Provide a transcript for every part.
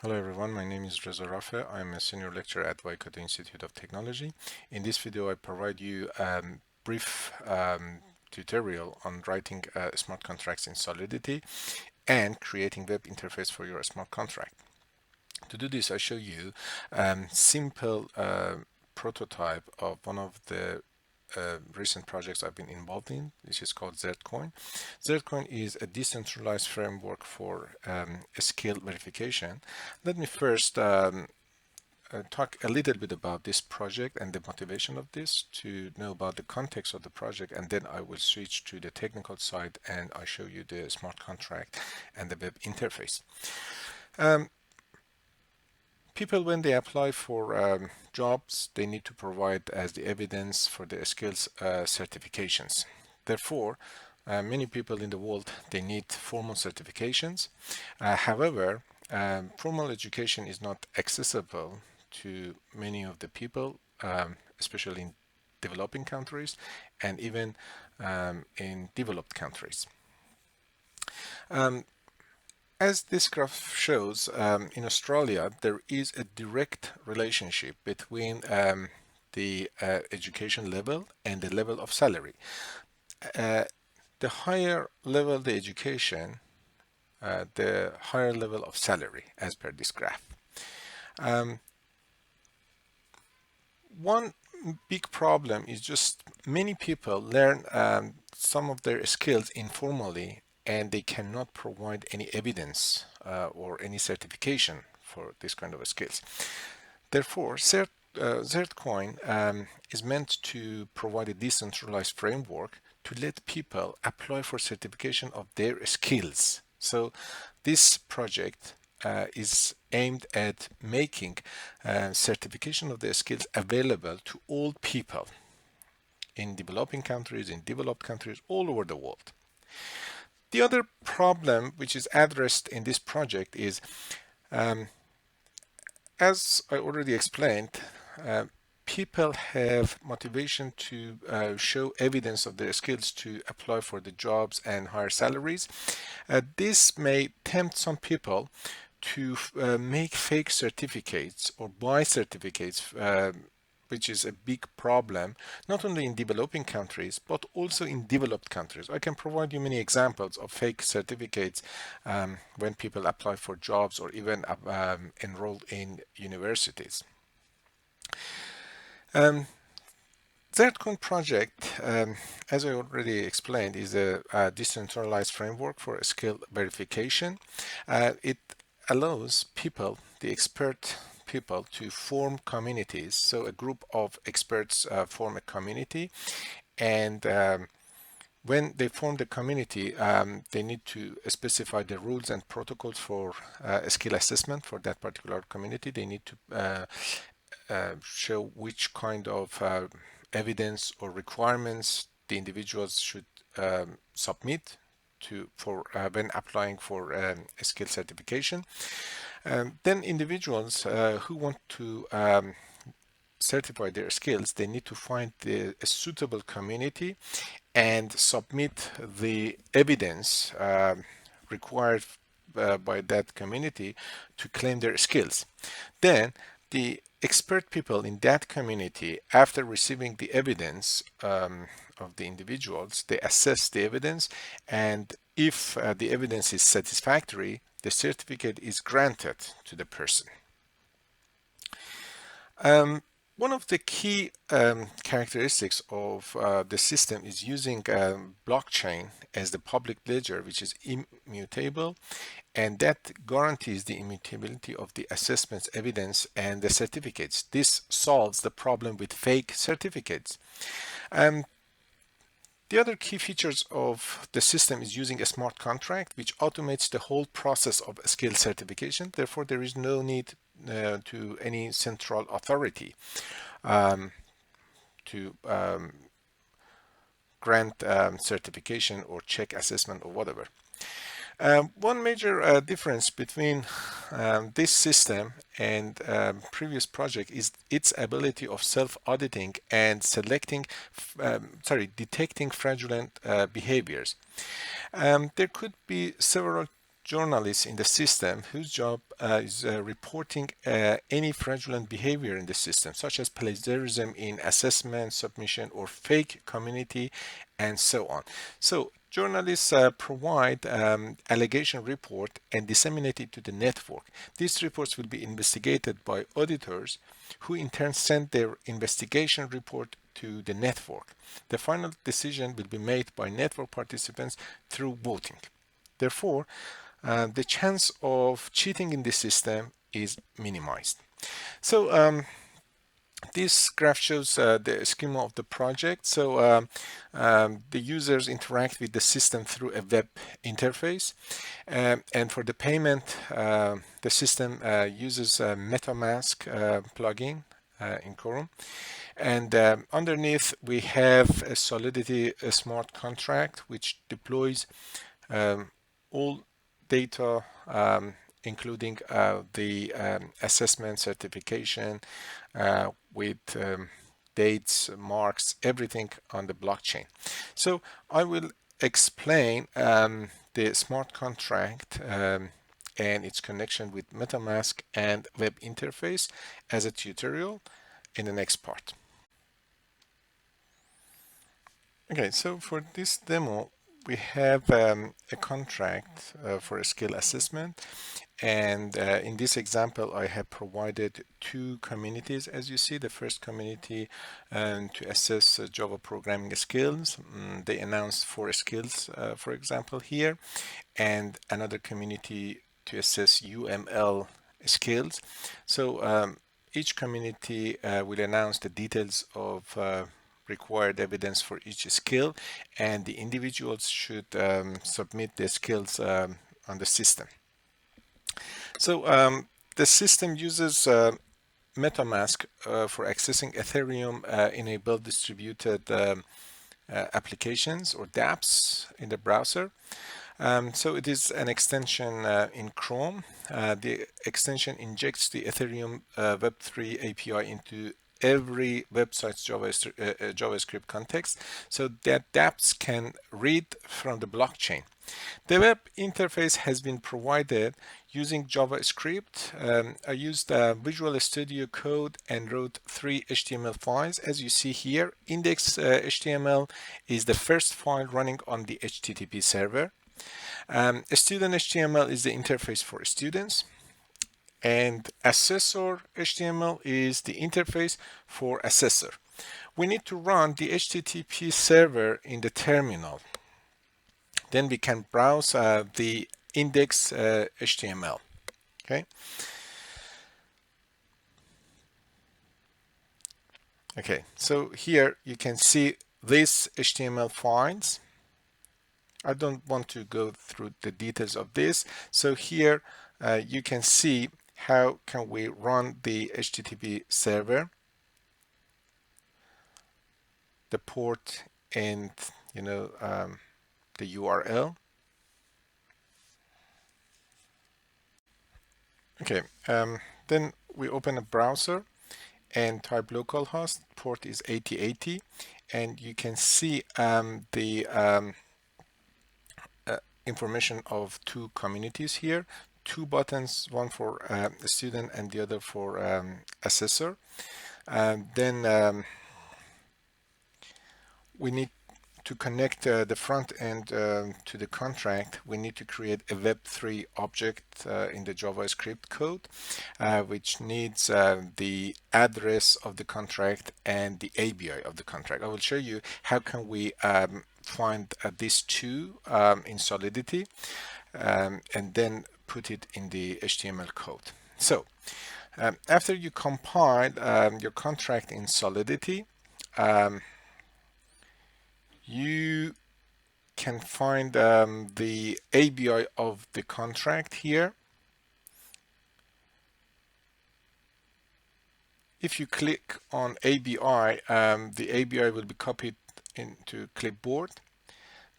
Hello everyone, my name is Reza Rafe. I'm a senior lecturer at Waikato Institute of Technology. In this video, I provide you a brief tutorial on writing smart contracts in Solidity and creating web interface for your smart contract. To do this, I show you simple prototype of one of the recent projects I've been involved in, which is called Zcoin. Zcoin is a decentralized framework for skill verification. Let me first talk a little bit about this project and the motivation of this to know about the context of the project, and then I will switch to the technical side and I show you the smart contract and the web interface. People, when they apply for jobs, they need to provide as the evidence for their skills certifications. Therefore, many people in the world, they need formal certifications. However, formal education is not accessible to many of the people, especially in developing countries and even in developed countries. As this graph shows, in Australia, there is a direct relationship between the education level and the level of salary. The higher level the education, the higher level of salary, as per this graph. One big problem is just many people learn some of their skills informally and they cannot provide any evidence or any certification for this kind of skills. Therefore, Zertcoin is meant to provide a decentralized framework to let people apply for certification of their skills. So this project is aimed at making certification of their skills available to all people in developing countries, in developed countries, all over the world. The other problem which is addressed in this project is, as I already explained, people have motivation to show evidence of their skills to apply for the jobs and higher salaries. This may tempt some people to make fake certificates or buy certificates, which is a big problem, not only in developing countries, but also in developed countries. I can provide you many examples of fake certificates when people apply for jobs or even enrolled in universities. Zcoin project, as I already explained, is a decentralized framework for skill verification. It allows people, the expert people, to form communities. So a group of experts form a community, and when they form the community, they need to specify the rules and protocols for skill assessment for that particular community. They need to show which kind of evidence or requirements the individuals should submit for when applying for a skill certification. Then individuals who want to certify their skills, they need to find a suitable community and submit the evidence required by that community to claim their skills. Then the expert people in that community, after receiving the evidence of the individuals, they assess the evidence, and if the evidence is satisfactory, the certificate is granted to the person. One of the key characteristics of the system is using blockchain as the public ledger, which is immutable, and that guarantees the immutability of the assessments, evidence, and the certificates. This solves the problem with fake certificates. The other key features of the system is using a smart contract, which automates the whole process of skill certification. Therefore, there is no need to any central authority to grant certification or check assessment or whatever. One major difference between this system and previous project is its ability of self-auditing and detecting fraudulent behaviors. There could be several journalists in the system whose job is reporting any fraudulent behavior in the system, such as plagiarism in assessment, submission, or fake community, and so on. So journalists provide allegation report and disseminate it to the network. These reports will be investigated by auditors who in turn send their investigation report to the network. The final decision will be made by network participants through voting. Therefore, the chance of cheating in the system is minimized. So this graph shows the schema of the project. So the users interact with the system through a web interface. And for the payment, the system uses a MetaMask plugin in Chrome. And underneath, we have a Solidity smart contract, which deploys all data, including the assessment certification with dates, marks, everything on the blockchain. So I will explain the smart contract and its connection with MetaMask and web interface as a tutorial in the next part. Okay, so for this demo, we have a contract for a skill assessment. And in this example, I have provided two communities. As you see, the first community to assess Java programming skills. They announced 4 skills, for example, here, and another community to assess UML skills. So each community will announce the details of required evidence for each skill, and the individuals should submit their skills on the system. So the system uses MetaMask for accessing Ethereum enabled distributed applications or dApps in the browser. So it is an extension in Chrome. The extension injects the Ethereum Web3 API into every website's JavaScript context so that dApps can read from the blockchain. The web interface has been provided using JavaScript. I used Visual Studio Code and wrote 3 HTML files. As you see here, index.html is the first file running on the HTTP server. Student HTML is the interface for students. And assessor HTML is the interface for assessor. We need to run the HTTP server in the terminal. Then we can browse the index HTML. Okay. Okay, so here you can see these HTML files. I don't want to go through the details of this. So here you can see how can we run the HTTP server, the port, and the URL. Okay, then we open a browser and type localhost. Port is 8080, and you can see the information of 2 communities here. 2 buttons, one for student and the other for assessor. Then we need to connect the front end to the contract. We need to create a Web3 object in the JavaScript code, which needs the address of the contract and the ABI of the contract. I will show you how can we find these two in Solidity and then put it in the HTML code. So after you compile your contract in Solidity, you can find the ABI of the contract here. If you click on ABI, the ABI will be copied into clipboard.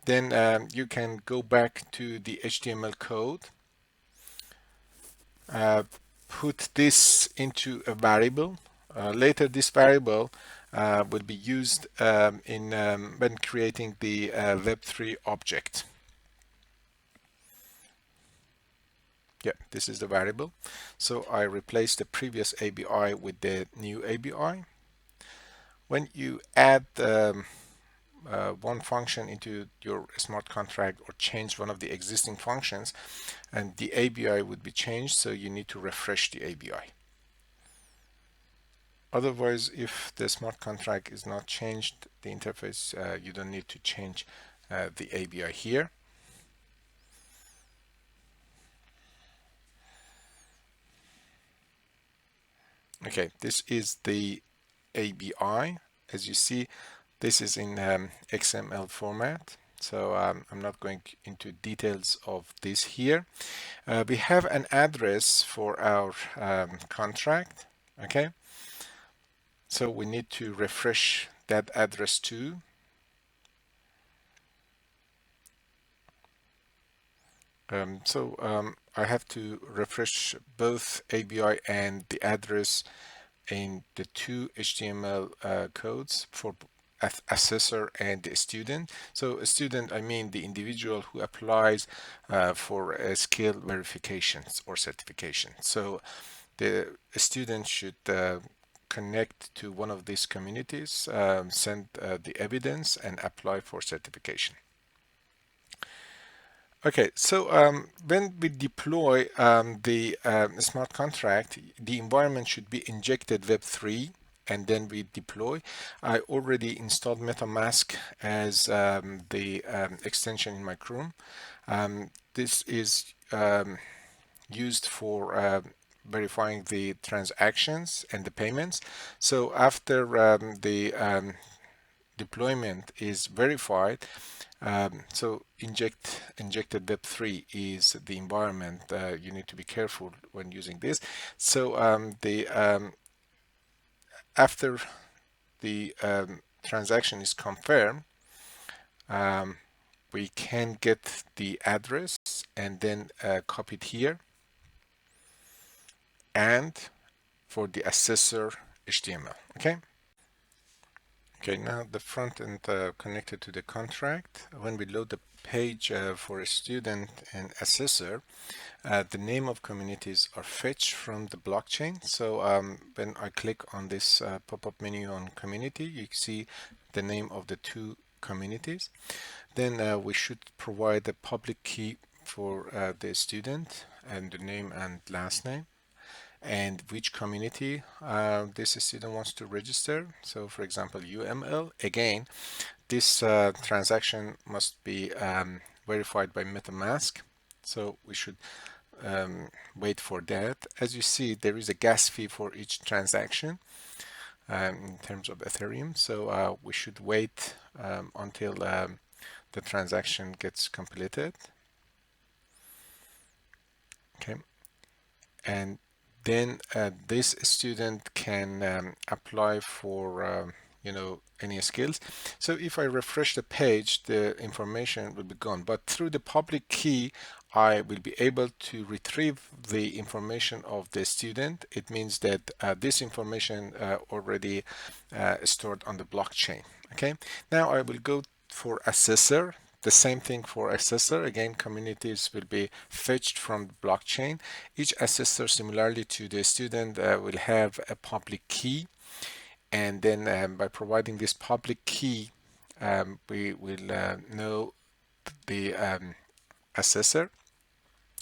Then you can go back to the HTML code, put this into a variable. Later, this variable will be used when creating the Web3 object. Yeah, this is the variable. So I replace the previous ABI with the new ABI. When you add one function into your smart contract or change one of the existing functions, and the ABI would be changed, so you need to refresh the ABI. Otherwise, if the smart contract is not changed, the interface, you don't need to change the ABI here. Okay, this is the ABI. As you see, this is in XML format. So I'm not going into details of this here. We have an address for our contract. Okay, so we need to refresh that address too. I have to refresh both ABI and the address in the two HTML codes for assessor and the student. So a student, I mean the individual who applies for a skill verifications or certification. So the student should connect to one of these communities, send the evidence, and apply for certification. Okay, so when we deploy the smart contract, the environment should be injected Web3 and then we deploy. I already installed MetaMask as the extension in my Chrome. This is used for verifying the transactions and the payments. So after the deployment is verified, so injected Web3 is the environment. You need to be careful when using this. So after the transaction is confirmed, we can get the address and then copy it here, and for the assessor HTML. Okay. Okay, now the front end connected to the contract. When we load the page for a student and assessor, the name of communities are fetched from the blockchain. So when I click on this pop-up menu on community, you see the name of the two communities. Then we should provide the public key for the student and the name and last name, and which community this student wants to register. So for example, UML. Again, this transaction must be verified by MetaMask. So we should wait for that. As you see, there is a gas fee for each transaction in terms of Ethereum. So we should wait until the transaction gets completed. Okay. And then this student can apply for any skills. So if I refresh the page, the information will be gone, but through the public key I will be able to retrieve the information of the student. It means that this information already stored on the blockchain. Okay, now I will go for assessor. The same thing for assessor. Again, communities will be fetched from the blockchain. Each assessor, similarly to the student, will have a public key. And then by providing this public key, we will know the assessor.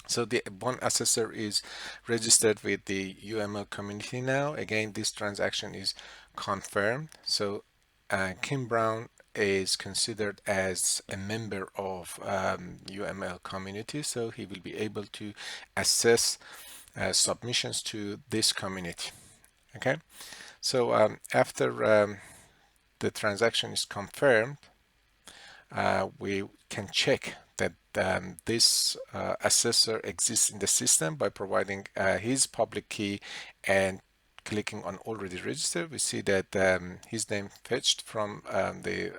So the one assessor is registered with the UML community now. Again, this transaction is confirmed. So Kim Brown is considered as a member of UML community, so he will be able to assess submissions to this community. Okay, so after the transaction is confirmed, we can check that this assessor exists in the system by providing his public key and clicking on already registered. We see that his name fetched from the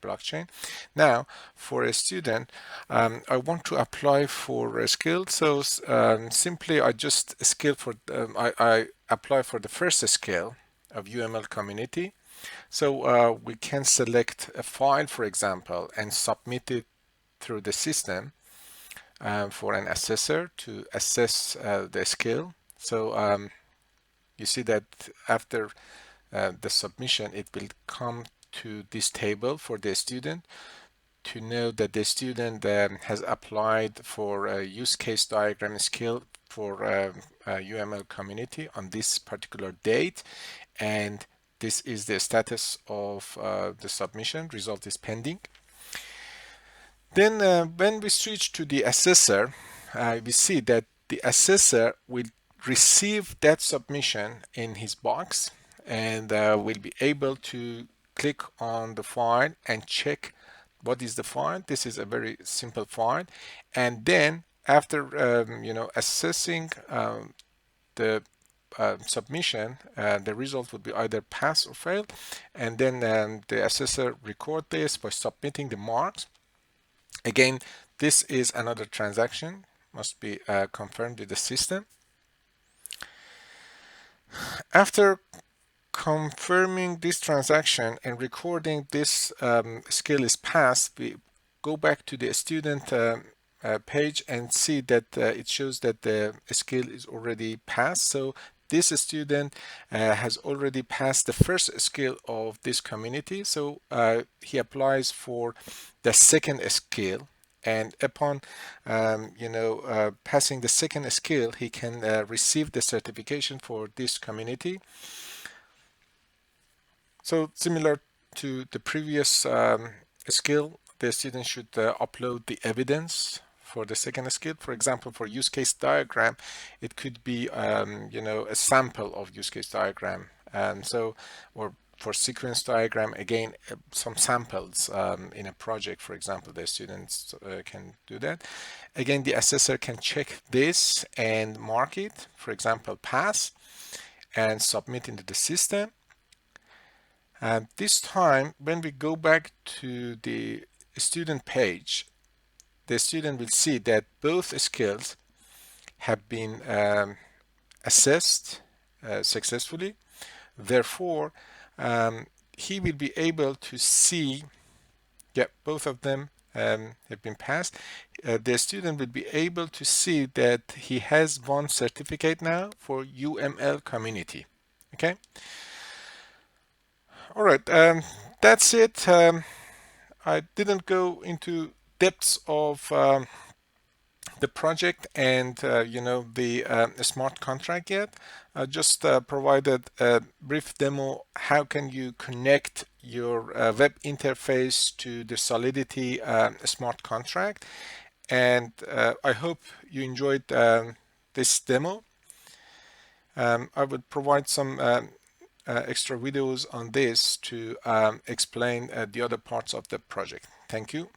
blockchain. Now for a student, I want to apply for a skill. So simply I just I apply for the first skill of UML community. So we can select a file, for example, and submit it through the system. for an assessor to assess the skill. So you see that after the submission, it will come to this table for the student to know that the student has applied for a use case diagram skill for UML community on this particular date, and this is the status of the submission. Result is pending. Then when we switch to the assessor, we see that the assessor will receive that submission in his box and will be able to click on the file and check what is the file. This is a very simple file, and then after assessing the submission, the result would be either pass or fail, and then the assessor record this by submitting the marks. Again, this is another transaction, must be confirmed with the system. After confirming this transaction and recording this skill is passed, we go back to the student page and see that it shows that the skill is already passed. So this student has already passed the first skill of this community. So he applies for the second skill, and upon passing the second skill, he can receive the certification for this community. So similar to the previous skill, the student should upload the evidence for the second skill. For example, for use case diagram, it could be a sample of use case diagram, and or for sequence diagram, again, some samples in a project, for example, the students can do that. Again, the assessor can check this and mark it, for example, pass, and submit into the system. And this time, when we go back to the student page, the student will see that both skills have been assessed successfully. Therefore, he will be able to see, both of them have been passed. The student will be able to see that he has one certificate now for UML community. Okay. All right, that's it. I didn't go into depths of the project and the smart contract yet. I just provided a brief demo. How can you connect your web interface to the Solidity smart contract? And I hope you enjoyed this demo. I would provide some extra videos on this to explain the other parts of the project. Thank you.